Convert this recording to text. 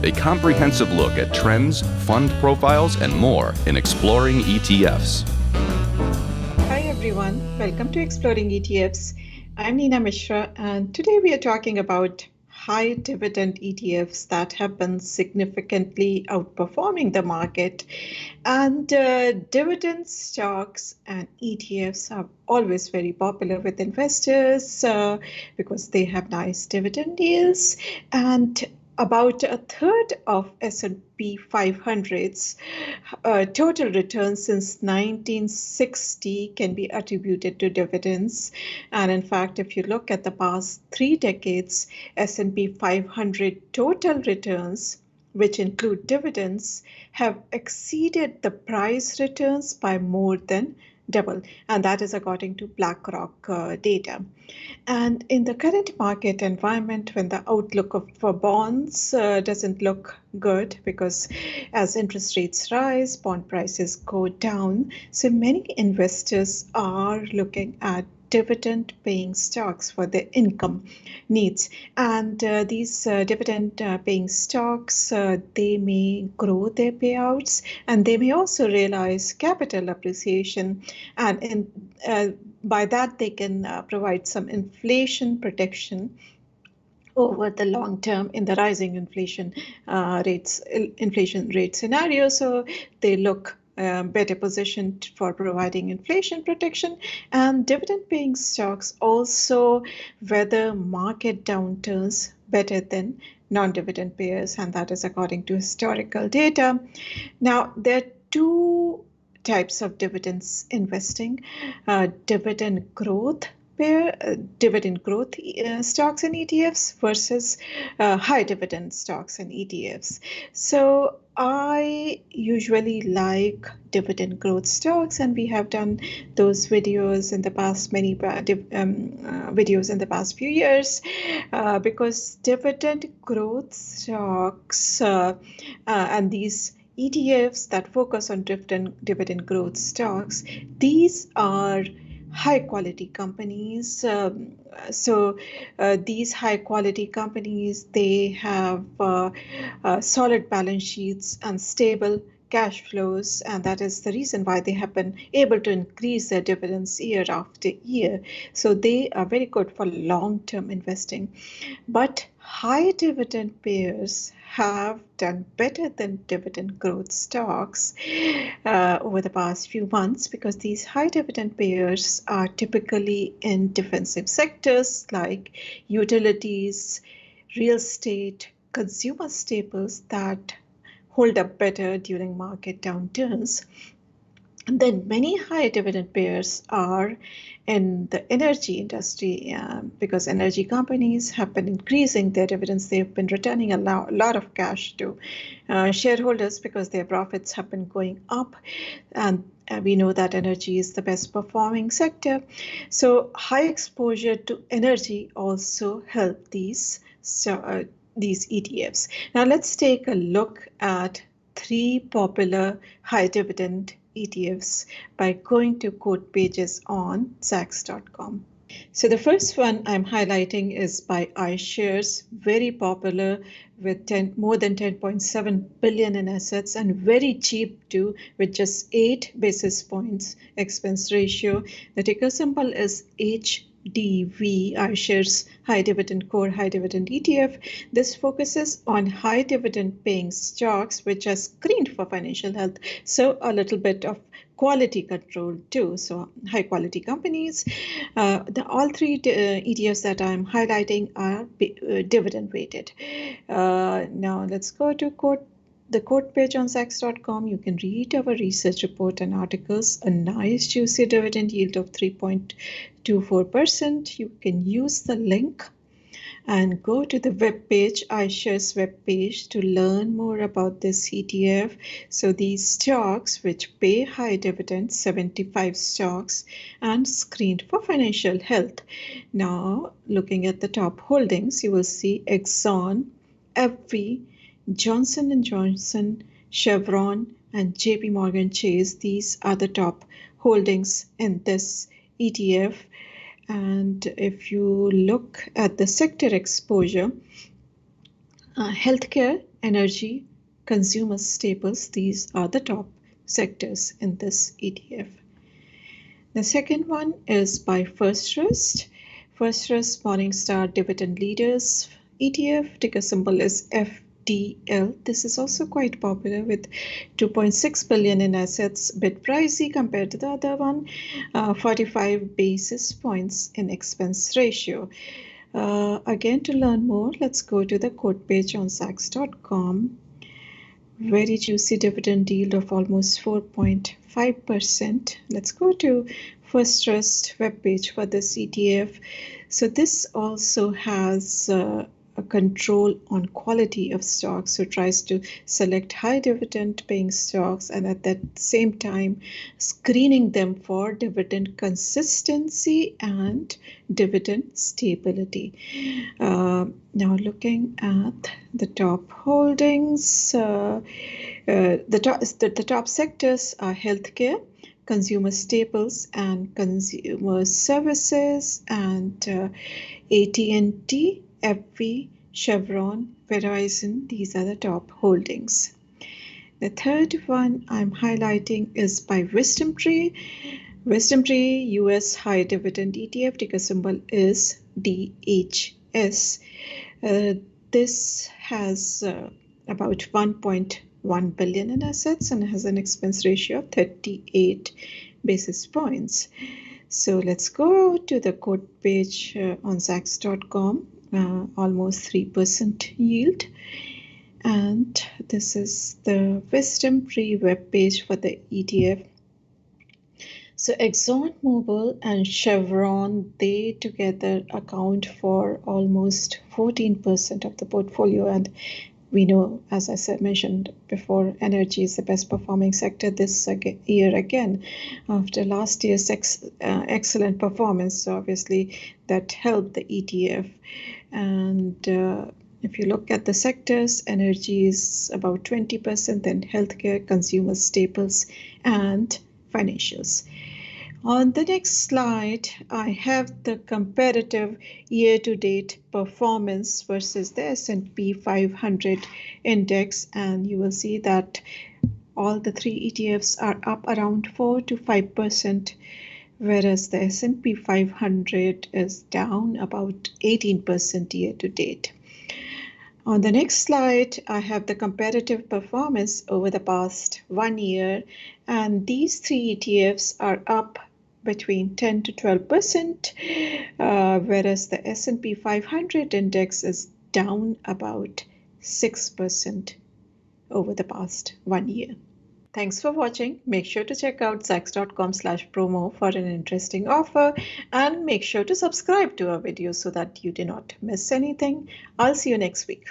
a comprehensive look at trends, fund profiles, and more in Exploring ETFs. Hi everyone, welcome to Exploring ETFs. I'm Neena Mishra, and today we are talking about high dividend ETFs that have been significantly outperforming the market. And dividend stocks and ETFs are always very popular with investors because they have nice dividend yields, and about a third of S&P 500's total returns since 1960 can be attributed to dividends. And in fact, if you look at the past 3 decades, S&P 500 total returns, which include dividends, have exceeded the price returns by more than double, and that is according to BlackRock data. And in the current market environment, when the outlook for bonds doesn't look good because as interest rates rise, bond prices go down, so many investors are looking at dividend-paying stocks for their income needs. And these dividend-paying stocks, they may grow their payouts, and they may also realize capital appreciation. And by that, they can provide some inflation protection over the long term in the rising inflation rate scenario. So they look better positioned for providing inflation protection. And dividend-paying stocks also weather market downturns better than non-dividend payers, and that is according to historical data. Now, there are two types of dividends investing: dividend growth stocks and ETFs versus high dividend stocks and ETFs. So I usually like dividend growth stocks, and we have done those videos in the past, many videos in the past few years, because dividend growth stocks and these ETFs that focus on dividend growth stocks, these are high quality companies. These high quality companies, they have solid balance sheets and stable cash flows, and that is the reason why they have been able to increase their dividends year after year. So they are very good for long-term investing. But high dividend payers have done better than dividend growth stocks over the past few months, because these high dividend payers are typically in defensive sectors like utilities, real estate, consumer staples that hold up better during market downturns. And then many high dividend payers are in the energy industry because energy companies have been increasing their dividends. They've been returning a lot of cash to shareholders because their profits have been going up. And we know that energy is the best performing sector. So high exposure to energy also help these ETFs. Now let's take a look at 3 popular high dividend ETFs by going to quote pages on Zacks.com. So the first one I'm highlighting is by iShares, very popular with more than 10.7 billion in assets, and very cheap too, with just 8 basis points expense ratio. The ticker symbol is HDV, iShares High Dividend Core High Dividend ETF. This focuses on high dividend paying stocks which are screened for financial health. So a little bit of quality control too. So high quality companies. All 3 ETFs that I'm highlighting are dividend weighted. Now let's go to the quote page on Zacks.com. You can read our research report and articles, a nice juicy dividend yield of 3.24%. You can use the link and go to the web page, iShares web page, to learn more about this ETF. So these stocks which pay high dividends, 75 stocks, and screened for financial health. Now, looking at the top holdings, you will see Exxon, FV, Johnson & Johnson, Chevron, and JP Morgan Chase. These are the top holdings in this ETF. And if you look at the sector exposure, healthcare energy, consumer staples. These are the top sectors in this ETF. The second one is by First Trust. First Trust Morningstar Dividend Leaders ETF, ticker symbol is FDL. This is also quite popular with 2.6 billion in assets, bit pricey compared to the other one, 45 basis points in expense ratio. Again, to learn more, let's go to the quote page on Zacks.com. Very juicy dividend yield of almost 4.5%. Let's go to First Trust webpage for this ETF. So this also has a control on quality of stocks, so tries to select high dividend paying stocks and at that same time screening them for dividend consistency and dividend stability. Now looking at the top holdings, the top sectors are healthcare, consumer staples and consumer services, and AT&T, FV, Chevron, Verizon. These are the top holdings. The third one I'm highlighting is by WisdomTree. WisdomTree US High Dividend ETF, ticker symbol is DHS. This has about 1.1 billion in assets and has an expense ratio of 38 basis points. So let's go to the quote page on Zacks.com. Almost 3% yield, and this is the WisdomTree web page for the ETF. So ExxonMobil and Chevron, they together account for almost 14% of the portfolio, and we know, as I mentioned before, energy is the best performing sector this year again after last year's excellent performance. So obviously that helped the ETF. And if you look at the sectors, energy is about 20%, then healthcare, consumer staples, and financials. On the next slide, I have the comparative year-to-date performance versus the S&P 500 index, and you will see that all the three ETFs are up around 4 to 5%, whereas the S&P 500 is down about 18% year-to-date. On the next slide, I have the comparative performance over the past 1 year, and these three ETFs are up between 10 to 12%, whereas the S&P 500 index is down about 6% over the past 1 year. Thanks for watching. Make sure to check out Zacks.com/promo for an interesting offer, and make sure to subscribe to our videos so that you do not miss anything. I'll see you next week.